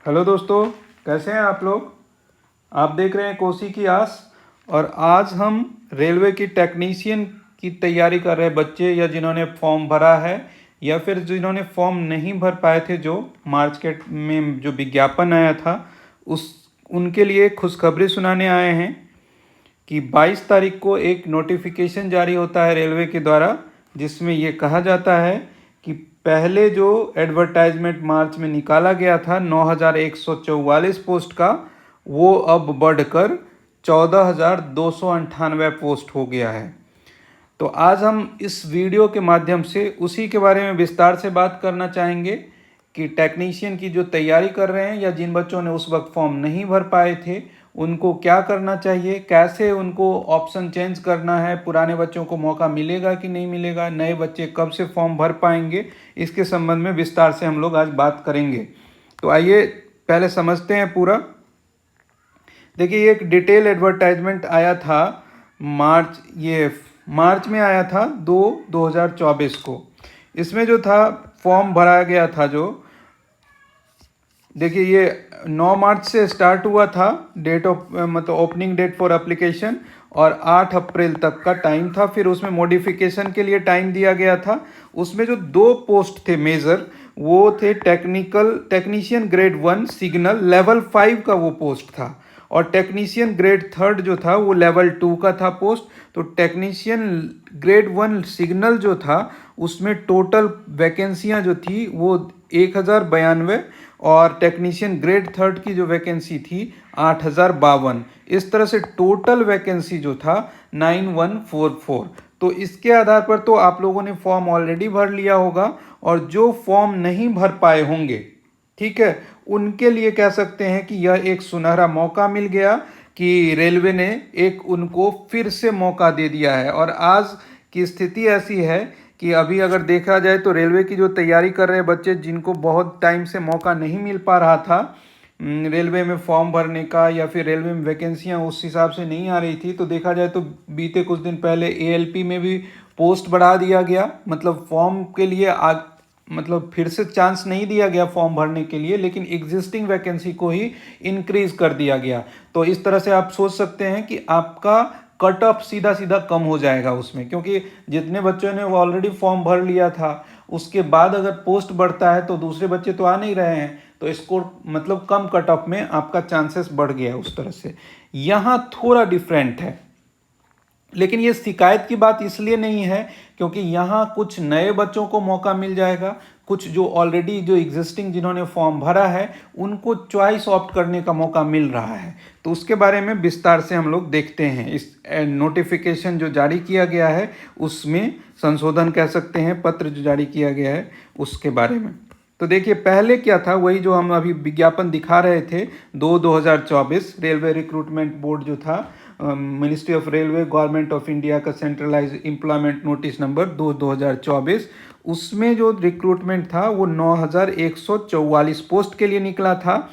Hello दोस्तों, कैसे हैं आप लोग। आप देख रहे हैं कोसी की आस। और आज हम रेलवे की टेक्नीशियन की तैयारी कर रहे बच्चे या जिन्होंने फॉर्म भरा है या फिर जिन्होंने फॉर्म नहीं भर पाए थे, जो मार्च के में जो विज्ञापन आया था उस उनके लिए खुशखबरी सुनाने आए हैं कि 22 तारीख को एक नोटिफिकेशन जारी होता है रेलवे के द्वारा, जिसमें ये कहा जाता है कि पहले जो एडवर्टाइजमेंट मार्च में निकाला गया था 9,144 पोस्ट का, वो अब बढ़कर 14,298 पोस्ट हो गया है। तो आज हम इस वीडियो के माध्यम से उसी के बारे में विस्तार से बात करना चाहेंगे कि टेक्नीशियन की जो तैयारी कर रहे हैं या जिन बच्चों ने उस वक्त फॉर्म नहीं भर पाए थे उनको क्या करना चाहिए, कैसे उनको ऑप्शन चेंज करना है, पुराने बच्चों को मौका मिलेगा कि नहीं मिलेगा, नए बच्चे कब से फॉर्म भर पाएंगे, इसके संबंध में विस्तार से हम लोग आज बात करेंगे। तो आइए पहले समझते हैं पूरा। देखिए, एक डिटेल एडवर्टाइजमेंट आया था मार्च में आया था 2024 को। इसमें जो था फॉर्म भराया गया था, जो देखिए ये 9 मार्च से स्टार्ट हुआ था डेट ऑफ मतलब ओपनिंग डेट फॉर एप्लीकेशन, और 8 अप्रैल तक का टाइम था। फिर उसमें मॉडिफिकेशन के लिए टाइम दिया गया था। उसमें जो 2 पोस्ट थे मेजर, वो थे टेक्नीशियन ग्रेड 1 सिग्नल लेवल 5 का वो पोस्ट था, और टेक्नीशियन ग्रेड 3 जो था वो लेवल 2 का था पोस्ट। तो टेक्नीशियन ग्रेड 1 सिग्नल जो था उसमें टोटल वैकेंसियां जो थी वो 1,092, और टेक्नीशियन ग्रेड 3 की जो वैकेंसी थी 8,052। इस तरह से टोटल वैकेंसी जो था 9,144। तो इसके आधार पर तो आप लोगों ने फॉर्म ऑलरेडी भर लिया होगा, और जो फॉर्म नहीं भर पाए होंगे, ठीक है, उनके लिए कह सकते हैं कि यह एक सुनहरा मौका मिल गया कि रेलवे ने एक उनको फिर से मौका दे दिया है। और आज की स्थिति ऐसी है कि अभी अगर देखा जाए तो रेलवे की जो तैयारी कर रहे बच्चे, जिनको बहुत टाइम से मौका नहीं मिल पा रहा था रेलवे में फॉर्म भरने का, या फिर रेलवे में वैकेंसियां उस हिसाब से नहीं आ रही थी, तो देखा जाए तो बीते कुछ दिन पहले एएलपी में भी पोस्ट बढ़ा दिया गया। मतलब फॉर्म के लिए मतलब फिर से चांस नहीं दिया गया फॉर्म भरने के लिए, लेकिन एग्जिस्टिंग वैकेंसी को ही इंक्रीज कर दिया गया। तो इस तरह से आप सोच सकते हैं कि आपका कट ऑफ सीधा सीधा कम हो जाएगा उसमें, क्योंकि जितने बच्चों ने वो ऑलरेडी फॉर्म भर लिया था, उसके बाद अगर पोस्ट बढ़ता है तो दूसरे बच्चे तो आ नहीं रहे हैं, तो स्कोर मतलब कम कट ऑफ में आपका चांसेस बढ़ गया उस तरह से। यहाँ थोड़ा डिफरेंट है, लेकिन ये शिकायत की बात इसलिए नहीं है क्योंकि यहाँ कुछ नए बच्चों को मौका मिल जाएगा, कुछ जो ऑलरेडी जो एग्जिस्टिंग जिन्होंने फॉर्म भरा है उनको चॉइस ऑप्ट करने का मौका मिल रहा है। तो उसके बारे में विस्तार से हम लोग देखते हैं। इस नोटिफिकेशन जो जारी किया गया है उसमें संशोधन कह सकते हैं, पत्र जो जारी किया गया है उसके बारे में। तो देखिए, पहले क्या था, वही जो हम अभी विज्ञापन दिखा रहे थे 2024 रेलवे रिक्रूटमेंट बोर्ड जो था, ministry of railway government of India का सेंट्रलाइज एम्प्लॉयमेंट नोटिस नंबर 2024, उसमें जो रिक्रूटमेंट था वो 9,144 पोस्ट के लिए निकला था।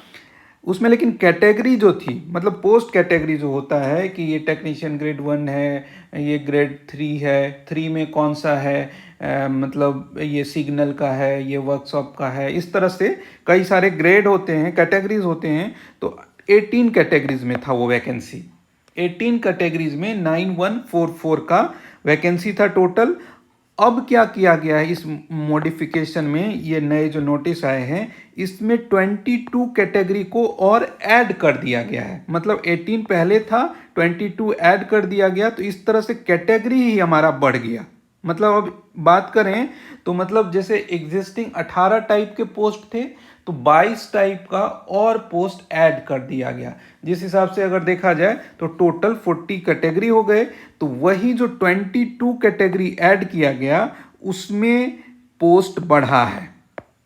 उसमें लेकिन कैटेगरी जो थी, मतलब पोस्ट कैटेगरी जो होता है कि ये टेक्नीशियन ग्रेड 1 है, ये ग्रेड 3 है, 3 में कौन सा है, मतलब ये सिग्नल का है, ये वर्कशॉप का है, इस तरह से कई सारे ग्रेड होते हैं, कैटेगरीज होते हैं। तो 18 कैटेगरीज में था वो वैकेंसी, 18 कैटेगरीज में 9,144 का वैकेंसी था टोटल। अब क्या किया गया है इस मॉडिफिकेशन में, ये नए जो नोटिस आए हैं इसमें 22 कैटेगरी को और ऐड कर दिया गया है। मतलब 18 पहले था, 22 ऐड कर दिया गया, तो इस तरह से कैटेगरी ही हमारा बढ़ गया। मतलब अब बात करें तो मतलब जैसे एग्जिस्टिंग 18 टाइप के पोस्ट थे, तो 22 टाइप का और पोस्ट ऐड कर दिया गया। जिस हिसाब से अगर देखा जाए तो टोटल 40 कैटेगरी हो गए। तो वही जो 22 कैटेगरी ऐड किया गया उसमें पोस्ट बढ़ा है,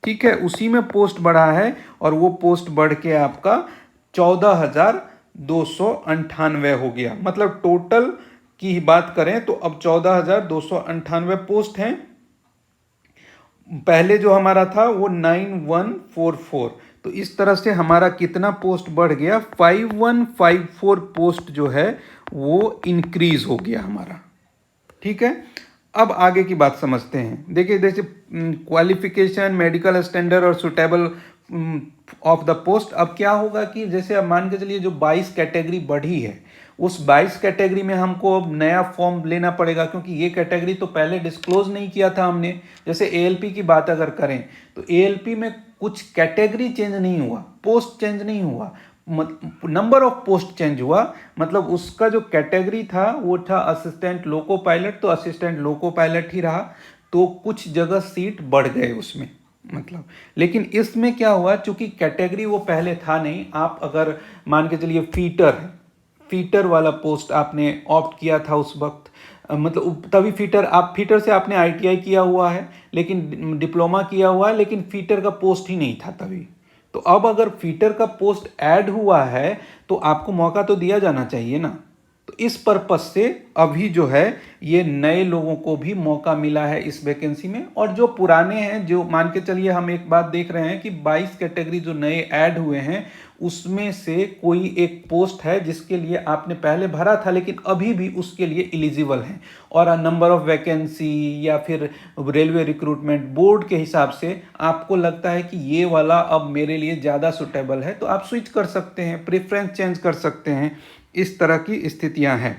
ठीक है, उसी में पोस्ट बढ़ा है, और वो पोस्ट बढ़ के आपका 14,298 हो गया। मतलब टोटल की बात करें तो अब 14,298 पोस्ट हैं। पहले जो हमारा था वो 9,144। तो इस तरह से हमारा कितना पोस्ट बढ़ गया, 5,154 पोस्ट जो है वो इंक्रीज हो गया हमारा, ठीक है। अब आगे की बात समझते हैं। देखिए, जैसे क्वालिफिकेशन, मेडिकल स्टैंडर्ड और सुटेबल ऑफ द पोस्ट। अब क्या होगा कि जैसे अब मान के चलिए जो 22 कैटेगरी बढ़ी है, उस 22 कैटेगरी में हमको अब नया फॉर्म लेना पड़ेगा, क्योंकि ये कैटेगरी तो पहले डिस्क्लोज नहीं किया था हमने। जैसे एएलपी की बात अगर करें तो एएलपी में कुछ कैटेगरी चेंज नहीं हुआ, पोस्ट चेंज नहीं हुआ, नंबर ऑफ पोस्ट चेंज हुआ। मतलब उसका जो कैटेगरी था वो था असिस्टेंट लोको पायलट, तो असिस्टेंट लोको पायलट ही रहा, तो कुछ जगह सीट बढ़ गए उसमें मतलब। लेकिन इसमें क्या हुआ, चूंकि कैटेगरी वो पहले था नहीं, आप अगर मान के चलिए फीटर वाला पोस्ट आपने ऑप्ट किया था उस वक्त, मतलब तभी फीटर, आप फीटर से आपने आईटीआई किया हुआ है, लेकिन डिप्लोमा किया हुआ है, लेकिन फीटर का पोस्ट ही नहीं था तभी। तो अब अगर फीटर का पोस्ट ऐड हुआ है तो आपको मौका तो दिया जाना चाहिए ना। तो इस पर्पस से अभी जो है ये नए लोगों को भी मौका मिला है इस वैकेंसी में। और जो पुराने हैं, जो मान के चलिए हम एक बात देख रहे हैं कि 22 कैटेगरी जो नए ऐड हुए हैं उसमें से कोई एक पोस्ट है जिसके लिए आपने पहले भरा था लेकिन अभी भी उसके लिए एलिजिबल हैं, और नंबर ऑफ वैकेंसी या फिर रेलवे रिक्रूटमेंट बोर्ड के हिसाब से आपको लगता है कि ये वाला अब मेरे लिए ज़्यादा सुटेबल है, तो आप स्विच कर सकते हैं, प्रेफरेंस चेंज कर सकते हैं। इस तरह की स्थितियां हैं।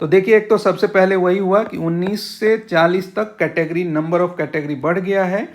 तो देखिए, एक तो सबसे पहले वही हुआ कि 19 से 40 तक कैटेगरी, नंबर ऑफ कैटेगरी बढ़ गया है,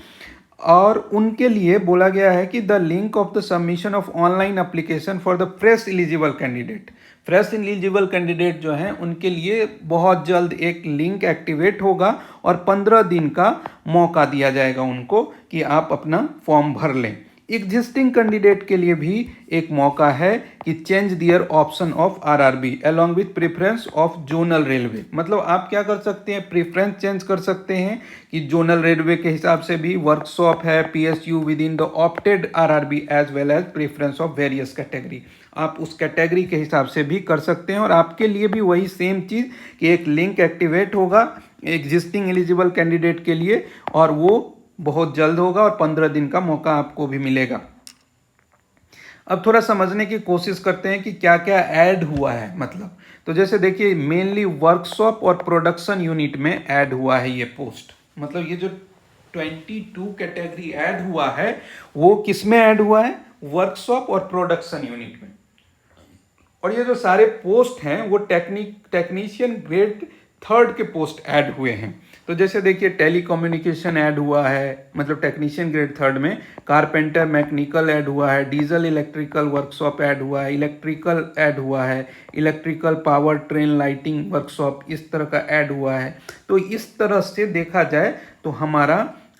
और उनके लिए बोला गया है कि the link of the submission of online application for the fresh eligible candidate. Fresh eligible candidate जो हैं उनके लिए बहुत जल्द एक लिंक एक्टिवेट होगा और 15 दिन का मौका दिया जाएगा उनको कि आप अपना फॉर्म भर लें। एग्जिस्टिंग कैंडिडेट के लिए भी एक मौका है कि change their option of RRB along with preference of zonal railway. मतलब आप क्या कर सकते हैं, प्रेफरेंस चेंज कर सकते हैं कि जोनल रेलवे के हिसाब से भी वर्कशॉप है, PSU within the opted RRB as well as preference of various category. आप उस कैटेगरी के हिसाब से भी कर सकते हैं, और आपके लिए भी वही सेम चीज़ कि एक लिंक एक्टिवेट होगा एग्जिस्टिंग एलिजिबल कैंडिडेट के लिए, और वो बहुत जल्द होगा और 15 दिन का मौका आपको भी मिलेगा। अब थोड़ा समझने की कोशिश करते हैं कि क्या क्या ऐड हुआ है। मतलब तो जैसे देखिए, मेनली वर्कशॉप और प्रोडक्शन यूनिट में ऐड हुआ है ये पोस्ट। मतलब ये जो 22 कैटेगरी ऐड हुआ है वो किस में ऐड हुआ है, वर्कशॉप और प्रोडक्शन यूनिट में। और ये जो सारे पोस्ट हैं वो टेक्नीशियन ग्रेड 3 के पोस्ट ऐड हुए हैं। तो जैसे देखिए, टेलीकम्युनिकेशन ऐड हुआ है, मतलब टेक्नीशियन ग्रेड 3 में, कारपेंटर मैकेनिकल ऐड हुआ है, डीजल इलेक्ट्रिकल वर्कशॉप ऐड हुआ है, इलेक्ट्रिकल ऐड हुआ है, electrical power train lighting workshop इस तरह का ऐड हुआ है। तो इस तरह से देखा जाए तो हमारा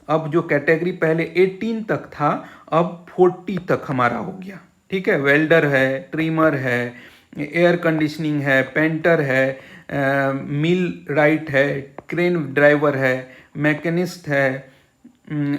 अब जो कैटेगरी पहले 18 तक था अब 40 तक हमारा हो गया। ठीक है, वेल्डर है, ट्रिमर है, एयर कंडीशनिंग है, पेंटर है, मिल राइट है, क्रेन ड्राइवर है, मैकेनिस्ट है,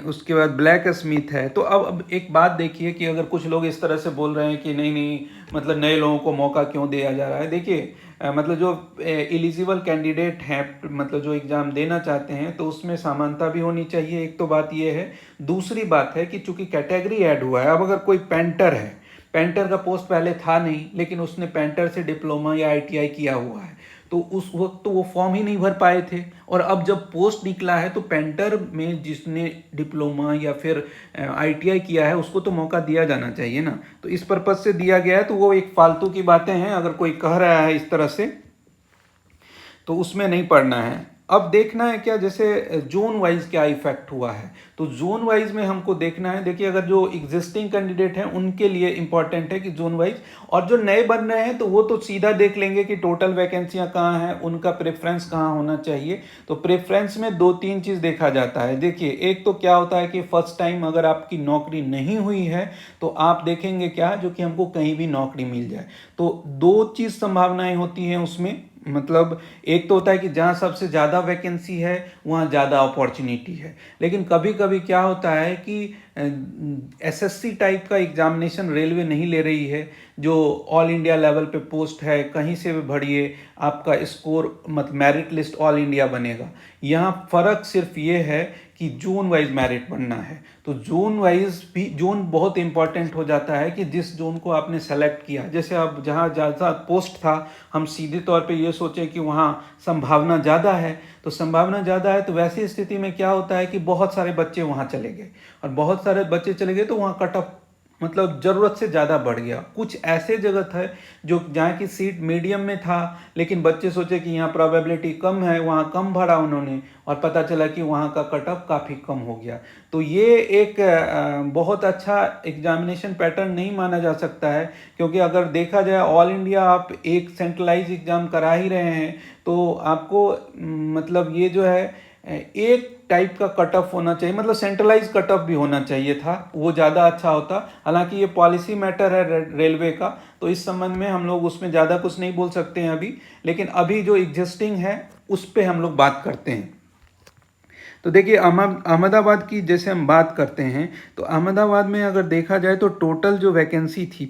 उसके बाद ब्लैक स्मिथ है। तो अब एक बात देखिए कि अगर कुछ लोग इस तरह से बोल रहे हैं कि नहीं नहीं, मतलब नए लोगों को मौका क्यों दिया जा रहा है। देखिए, मतलब जो एलिजिबल कैंडिडेट हैं, मतलब जो एग्ज़ाम देना चाहते हैं, तो उसमें समानता भी होनी चाहिए। एक तो बात ये है, दूसरी बात है कि चूंकि कैटेगरी ऐड हुआ है, अब अगर कोई पेंटर है, पेंटर का पोस्ट पहले था नहीं, लेकिन उसने पेंटर से डिप्लोमा या आईटीआई किया हुआ है, तो उस वक्त तो वो फॉर्म ही नहीं भर पाए थे। और अब जब पोस्ट निकला है तो पेंटर में जिसने डिप्लोमा या फिर आईटीआई किया है उसको तो मौका दिया जाना चाहिए ना। तो इस पर्पज से दिया गया है। तो वो एक फालतू की बातें हैं, अगर कोई कह रहा है इस तरह से तो उसमें नहीं पढ़ना है। अब देखना है क्या, जैसे जोन वाइज क्या इफेक्ट हुआ है, तो जोन वाइज में हमको देखना है। देखिए, अगर जो एग्जिस्टिंग कैंडिडेट हैं उनके लिए इंपॉर्टेंट है कि जोन वाइज, और जो नए बन रहे हैं तो वो तो सीधा देख लेंगे कि टोटल वैकेंसियां कहाँ हैं, उनका प्रेफरेंस कहाँ होना चाहिए। तो प्रेफरेंस में 2-3 चीज़ देखा जाता है। देखिए, एक तो क्या होता है कि फर्स्ट टाइम अगर आपकी नौकरी नहीं हुई है तो आप देखेंगे क्या, जो कि हमको कहीं भी नौकरी मिल जाए। तो 2 चीज़ संभावनाएं होती हैं उसमें। मतलब एक तो होता है कि जहाँ सबसे ज़्यादा वैकेंसी है वहाँ ज़्यादा अपॉर्चुनिटी है, लेकिन कभी कभी क्या होता है कि एसएससी टाइप का एग्जामिनेशन रेलवे नहीं ले रही है, जो ऑल इंडिया लेवल पे पोस्ट है, कहीं से भी भरिए, आपका स्कोर मतलब मेरिट लिस्ट ऑल इंडिया बनेगा। यहाँ फ़र्क सिर्फ ये है कि जोन वाइज मेरिट बनना है, तो जोन वाइज भी जोन बहुत इंपॉर्टेंट हो जाता है कि जिस जोन को आपने सेलेक्ट किया, जैसे अब जहाँ ज़्यादा पोस्ट था हम सीधे तौर पे ये सोचें कि वहाँ संभावना ज़्यादा है, तो संभावना ज़्यादा है तो वैसी स्थिति में क्या होता है कि बहुत सारे बच्चे वहाँ चले गए, और बहुत सारे बच्चे चले गए तो वहाँ कट ऑफ मतलब ज़रूरत से ज़्यादा बढ़ गया। कुछ ऐसे जगह थे जो जहाँ की सीट मीडियम में था, लेकिन बच्चे सोचे कि यहाँ प्रोबेबिलिटी कम है, वहाँ कम भरा उन्होंने, और पता चला कि वहाँ का कट ऑफ काफ़ी कम हो गया। तो ये एक बहुत अच्छा एग्जामिनेशन पैटर्न नहीं माना जा सकता है, क्योंकि अगर देखा जाए ऑल इंडिया आप एक सेंट्रलाइज एग्ज़ाम करा ही रहे हैं, तो आपको मतलब ये जो है एक टाइप का कट ऑफ होना चाहिए, मतलब सेंट्रलाइज कट ऑफ भी होना चाहिए था, वो ज़्यादा अच्छा होता। हालांकि ये पॉलिसी मैटर है रेलवे का, तो इस संबंध में हम लोग उसमें ज़्यादा कुछ नहीं बोल सकते हैं अभी, लेकिन अभी जो एग्जिस्टिंग है उस पर हम लोग बात करते हैं। तो देखिए अहमदाबाद की जैसे हम बात करते हैं, तो अहमदाबाद में अगर देखा जाए तो टोटल जो वैकेंसी थी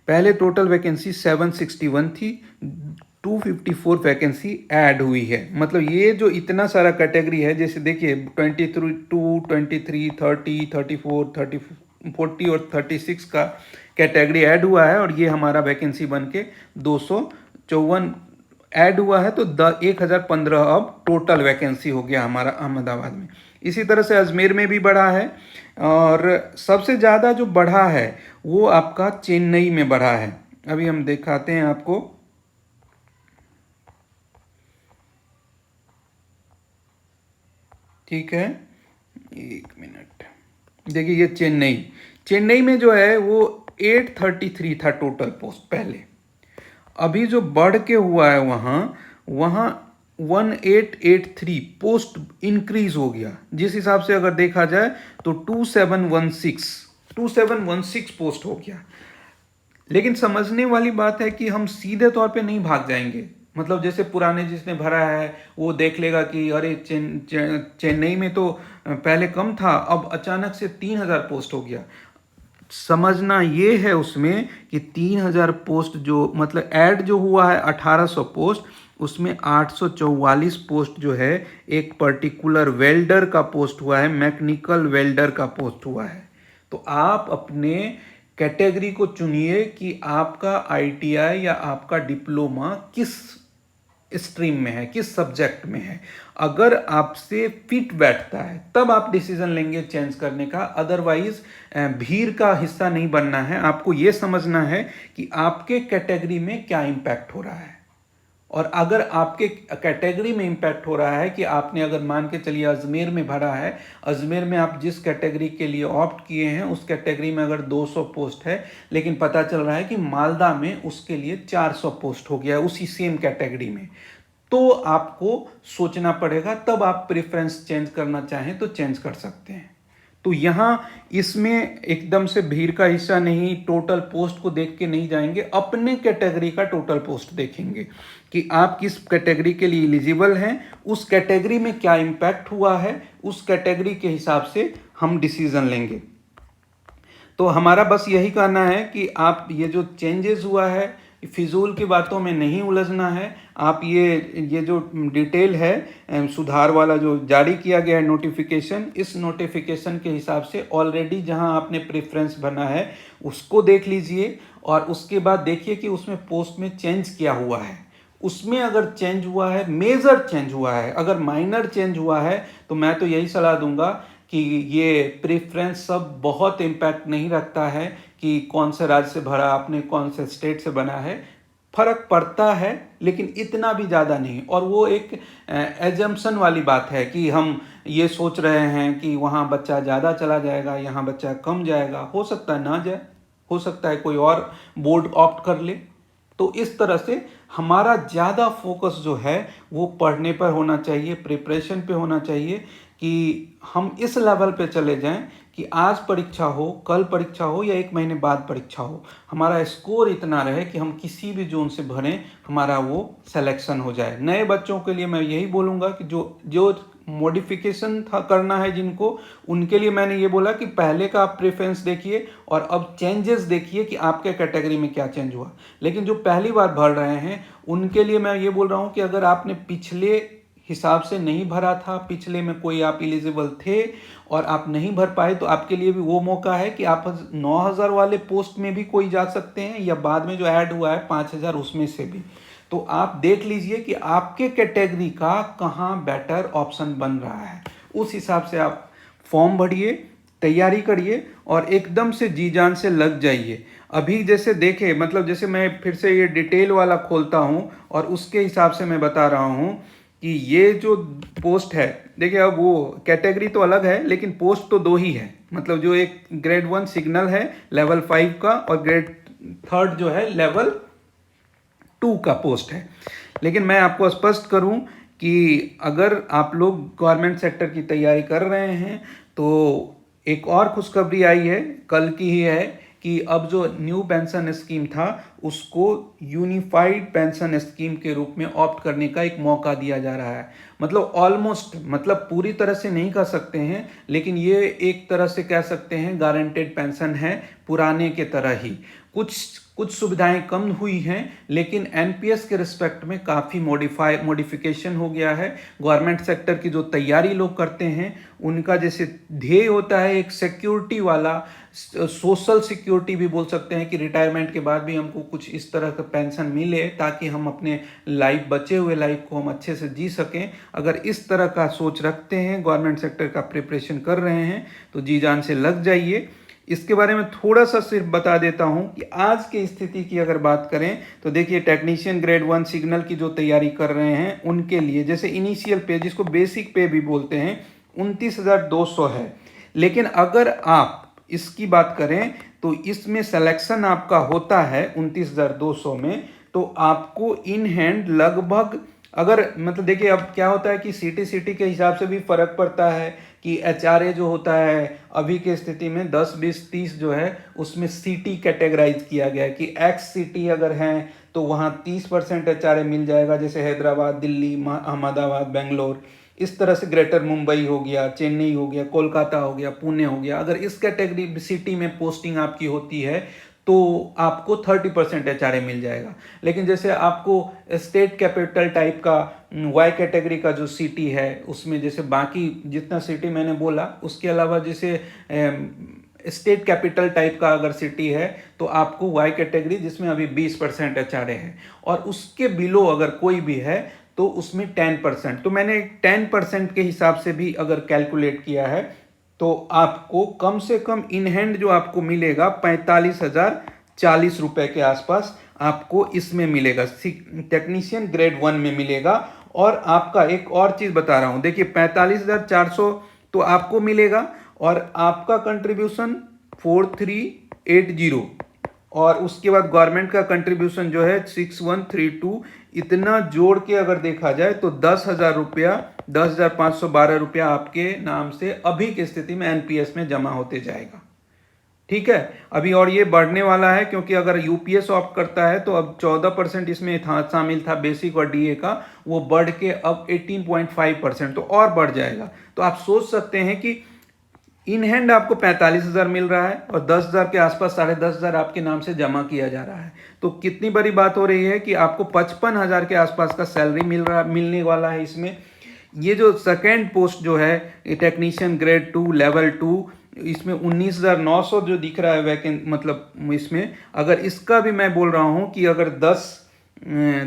पहले टोटल वैकेंसी 761 थी, 254 वैकेंसी ऐड हुई है। मतलब ये जो इतना सारा कैटेगरी है, जैसे देखिए 22, 23, 30, 34, 30, 40 और 36 का कैटेगरी ऐड हुआ है, और ये हमारा वैकेंसी बन के 254 ऐड हुआ है, तो 1015 अब टोटल वैकेंसी हो गया हमारा अहमदाबाद में। इसी तरह से अजमेर में भी बढ़ा है, और सबसे ज़्यादा जो बढ़ा है वो आपका चेन्नई में बढ़ा है। अभी हम दिखाते हैं आपको। ठीक है, एक मिनट। देखिए ये चेन्नई में जो है वो 833 था टोटल पोस्ट पहले, अभी जो बढ़ के हुआ है वहाँ 1883 पोस्ट इंक्रीज हो गया। जिस हिसाब से अगर देखा जाए तो 2716 पोस्ट हो गया। लेकिन समझने वाली बात है कि हम सीधे तौर पे नहीं भाग जाएंगे, मतलब जैसे पुराने जिसने भरा है वो देख लेगा कि अरे चेन्नई में तो पहले कम था, अब अचानक से 3000 पोस्ट हो गया। समझना ये है उसमें कि 3000 पोस्ट जो मतलब ऐड जो हुआ है 1800 पोस्ट, उसमें 844 पोस्ट जो है एक पर्टिकुलर वेल्डर का पोस्ट हुआ है, मैकेनिकल वेल्डर का पोस्ट हुआ है। तो आप अपने कैटेगरी को चुनिए कि आपका आईटीआई या आपका डिप्लोमा किस स्ट्रीम में है, किस सब्जेक्ट में है। अगर आपसे फिट बैठता है तब आप डिसीजन लेंगे चेंज करने का, अदरवाइज भीड़ का हिस्सा नहीं बनना है। आपको यह समझना है कि आपके कैटेगरी में क्या इंपैक्ट हो रहा है, और अगर आपके कैटेगरी में इंपैक्ट हो रहा है कि आपने अगर मान के चलिए अजमेर में भरा है, अजमेर में आप जिस कैटेगरी के लिए ऑप्ट किए हैं उस कैटेगरी में अगर 200 पोस्ट है, लेकिन पता चल रहा है कि मालदा में उसके लिए 400 पोस्ट हो गया है उसी सेम कैटेगरी में, तो आपको सोचना पड़ेगा। तब आप प्रेफरेंस चेंज करना चाहें तो चेंज कर सकते हैं। तो यहाँ इसमें एकदम से भीड़ का हिस्सा नहीं, टोटल पोस्ट को देख के नहीं जाएंगे, अपने कैटेगरी का टोटल पोस्ट देखेंगे कि आप किस कैटेगरी के लिए एलिजिबल हैं, उस कैटेगरी में क्या इम्पैक्ट हुआ है, उस कैटेगरी के हिसाब से हम डिसीजन लेंगे। तो हमारा बस यही कहना है कि आप ये जो चेंजेस हुआ है फिजूल की बातों में नहीं उलझना है। आप ये जो डिटेल है सुधार वाला जो जारी किया गया है नोटिफिकेशन, इस नोटिफिकेशन के हिसाब से ऑलरेडी जहां आपने प्रेफरेंस बना है उसको देख लीजिए, और उसके बाद देखिए कि उसमें पोस्ट में चेंज क्या हुआ है। उसमें अगर चेंज हुआ है, मेजर चेंज हुआ है, अगर माइनर चेंज हुआ है, तो मैं तो यही सलाह दूंगा कि ये प्रेफरेंस सब बहुत इम्पैक्ट नहीं रखता है कि कौन से राज्य से भरा आपने, कौन से स्टेट से बना है। फर्क पड़ता है लेकिन इतना भी ज़्यादा नहीं, और वो एक एजम्पशन वाली बात है कि हम ये सोच रहे हैं कि वहाँ बच्चा ज़्यादा चला जाएगा, यहाँ बच्चा कम जाएगा। हो सकता है ना जाए, हो सकता है कोई और बोर्ड ऑप्ट कर ले। तो इस तरह से हमारा ज़्यादा फोकस जो है वो पढ़ने पर होना चाहिए, प्रिपरेशन पे होना चाहिए, कि हम इस लेवल पे चले जाएं कि आज परीक्षा हो, कल परीक्षा हो या एक महीने बाद परीक्षा हो, हमारा स्कोर इतना रहे कि हम किसी भी जोन से भरें, हमारा वो सिलेक्शन हो जाए। नए बच्चों के लिए मैं यही बोलूँगा कि जो मॉडिफिकेशन था करना है जिनको, उनके लिए मैंने ये बोला कि पहले का आप प्रेफरेंस देखिए और अब चेंजेस देखिए कि आपके कैटेगरी में क्या चेंज हुआ। लेकिन जो पहली बार भर रहे हैं उनके लिए मैं ये बोल रहा हूँ कि अगर आपने पिछले हिसाब से नहीं भरा था, पिछले में कोई आप एलिजिबल थे और आप नहीं भर पाए, तो आपके लिए भी वो मौका है कि आप 9,000 वाले पोस्ट में भी कोई जा सकते हैं, या बाद में जो ऐड हुआ है 5,000 उसमें से भी। तो आप देख लीजिए कि आपके कैटेगरी का कहाँ बेटर ऑप्शन बन रहा है, उस हिसाब से आप फॉर्म भरिए, तैयारी करिए और एकदम से जी जान से लग जाइए। अभी जैसे देखे, मतलब जैसे मैं फिर से ये डिटेल वाला खोलता हूँ और उसके हिसाब से मैं बता रहा हूँ कि ये जो पोस्ट है, देखिए अब वो कैटेगरी तो अलग है लेकिन पोस्ट तो दो ही है। मतलब जो एक ग्रेड 1 सिग्नल है लेवल 5 का, और ग्रेड 3 जो है लेवल 2 का पोस्ट है। लेकिन मैं आपको स्पष्ट करूं कि अगर आप लोग गवर्नमेंट सेक्टर की तैयारी कर रहे हैं तो एक और खुशखबरी आई है, कल की ही है, कि अब जो न्यू पेंशन स्कीम था उसको यूनिफाइड पेंशन स्कीम के रूप में ऑप्ट करने का एक मौका दिया जा रहा है। मतलब ऑलमोस्ट, मतलब पूरी तरह से नहीं कह सकते हैं, लेकिन ये एक तरह से कह सकते हैं गारंटेड पेंशन है, पुराने के तरह ही। कुछ सुविधाएं कम हुई हैं, लेकिन एनपीएस के रिस्पेक्ट में काफ़ी मॉडिफिकेशन हो गया है। गवर्नमेंट सेक्टर की जो तैयारी लोग करते हैं उनका जैसे ध्येय होता है एक सिक्योरिटी वाला, सोशल सिक्योरिटी भी बोल सकते हैं, कि रिटायरमेंट के बाद भी हमको कुछ इस तरह का पेंशन मिले ताकि हम अपने लाइफ, बचे हुए लाइफ को हम अच्छे से जी सकें। अगर इस तरह का सोच रखते हैं, गवर्नमेंट सेक्टर का प्रिपरेशन कर रहे हैं, तो जी जान से लग जाइए। इसके बारे में थोड़ा सा सिर्फ बता देता हूं कि आज की स्थिति की अगर बात करें तो देखिए, टेक्नीशियन ग्रेड 1 सिग्नल की जो तैयारी कर रहे हैं उनके लिए जैसे इनिशियल पे, जिसको बेसिक पे भी बोलते हैं, 29,200 है। लेकिन अगर आप इसकी बात करें तो इसमें सिलेक्शन आपका होता है 29,200 में, तो आपको इन हैंड लगभग, अगर मतलब देखिए अब क्या होता है कि सिटी के हिसाब से भी फर्क पड़ता है, कि एचआरए जो होता है अभी के स्थिति में 10, 20, 30 जो है उसमें सिटी कैटेगराइज किया गया है कि एक्स सिटी अगर हैं तो वहाँ 30% एचआरए मिल जाएगा, जैसे हैदराबाद, दिल्ली, अहमदाबाद, बेंगलोर, इस तरह से ग्रेटर मुंबई हो गया, चेन्नई हो गया, कोलकाता हो गया, पुणे हो गया। अगर इस कैटेगरी सिटी में पोस्टिंग आपकी होती है तो आपको 30% एचआरए मिल जाएगा। लेकिन जैसे आपको स्टेट कैपिटल टाइप का वाई कैटेगरी का जो सिटी है उसमें, जैसे बाकी जितना सिटी मैंने बोला उसके अलावा जैसे स्टेट कैपिटल टाइप का अगर सिटी है तो आपको वाई कैटेगरी, जिसमें अभी 20% एचआरए है, और उसके बिलो अगर कोई भी है तो उसमें 10%। तो मैंने 10% के हिसाब से भी अगर कैलकुलेट किया है तो आपको कम से कम इन हैंड जो आपको मिलेगा 45,040 रुपए के आसपास आपको इसमें मिलेगा, टेक्नीशियन ग्रेड 1 में मिलेगा। और आपका एक और चीज बता रहा हूं, देखिए 45,400 तो आपको मिलेगा, और आपका कंट्रीब्यूशन 4380, और उसके बाद गवर्नमेंट का कंट्रीब्यूशन जो है 6132, इतना जोड़ के अगर देखा जाए तो 10,000 रुपया, 10,512 रुपया आपके नाम से अभी की स्थिति में एनपीएस में जमा होते जाएगा। ठीक है, अभी और ये बढ़ने वाला है, क्योंकि अगर यूपीएस ऑप्ट करता है तो अब 14% इसमें था, शामिल था बेसिक और डीए का, वो बढ़ के अब 18.5%, तो और बढ़ जाएगा। तो आप सोच सकते हैं कि इन हैंड आपको 45,000 मिल रहा है और 10,000 के आसपास, 10,500 आपके नाम से जमा किया जा रहा है, तो कितनी बड़ी बात हो रही है कि आपको 55,000 के आसपास का सैलरी मिलने वाला है इसमें। ये जो सेकेंड पोस्ट जो है टेक्नीशियन ग्रेड 2 लेवल 2, इसमें 19,900 जो दिख रहा है वैकेंट, मतलब इसमें अगर इसका भी मैं बोल रहा हूँ कि अगर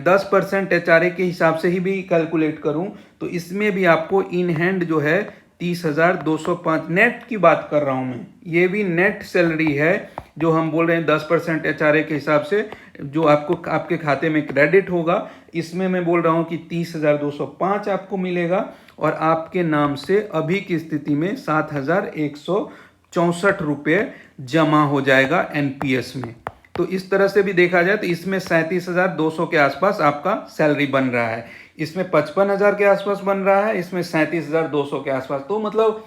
10% एचआरए के हिसाब से ही भी कैलकुलेट करूँ तो इसमें भी आपको इन हैंड जो है 30,205 नेट की बात कर रहा हूं मैं, ये भी नेट सैलरी है जो हम बोल रहे हैं 10% एचआरए के हिसाब से जो आपको आपके खाते में क्रेडिट होगा, इसमें मैं बोल रहा हूं कि 30,205 आपको मिलेगा, और आपके नाम से अभी की स्थिति में 7,164 रुपये जमा हो जाएगा एनपीएस में। तो इस तरह से भी देखा जाए तो इसमें 37,200 के आसपास आपका सैलरी बन रहा है, इसमें 55,000 के आसपास बन रहा है, इसमें 37,200 के आसपास। तो मतलब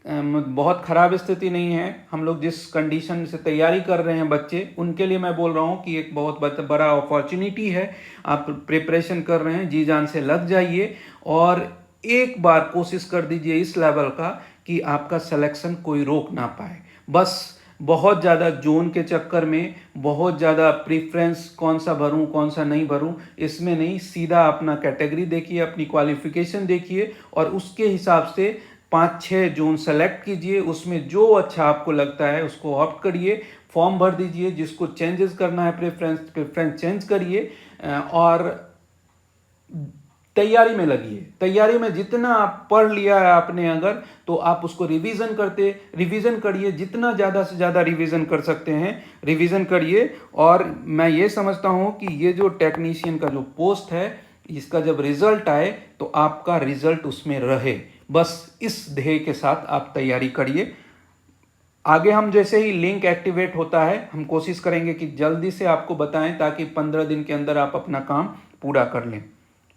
बहुत ख़राब स्थिति नहीं है। हम लोग जिस कंडीशन से तैयारी कर रहे हैं बच्चे, उनके लिए मैं बोल रहा हूँ कि एक बहुत बड़ा अपॉर्चुनिटी है। आप प्रिपरेशन कर रहे हैं, जी जान से लग जाइए और एक बार कोशिश कर दीजिए इस लेवल का कि आपका सिलेक्शन कोई रोक ना पाए। बस बहुत ज़्यादा जोन के चक्कर में, बहुत ज़्यादा प्रेफरेंस कौन सा भरूं कौन सा नहीं भरूं, इसमें नहीं, सीधा अपना कैटेगरी देखिए, अपनी क्वालिफिकेशन देखिए और उसके हिसाब से 5-6 जोन सेलेक्ट कीजिए, उसमें जो अच्छा आपको लगता है उसको ऑप्ट करिए, फॉर्म भर दीजिए, जिसको चेंजेस करना है प्रेफरेंस चेंज करिए और तैयारी में लगिए। तैयारी में जितना आप पढ़ लिया है आपने अगर, तो आप उसको रिवीजन करिए, जितना ज़्यादा से ज़्यादा रिवीजन कर सकते हैं रिवीजन करिए। और मैं ये समझता हूँ कि ये जो टेक्नीशियन का जो पोस्ट है, इसका जब रिजल्ट आए तो आपका रिजल्ट उसमें रहे, बस इस ध्येय के साथ आप तैयारी करिए। आगे हम जैसे ही लिंक एक्टिवेट होता है, हम कोशिश करेंगे कि जल्दी से आपको बताएं, ताकि 15 दिन के अंदर आप अपना काम पूरा कर लें।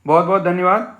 बहुत बहुत धन्यवाद।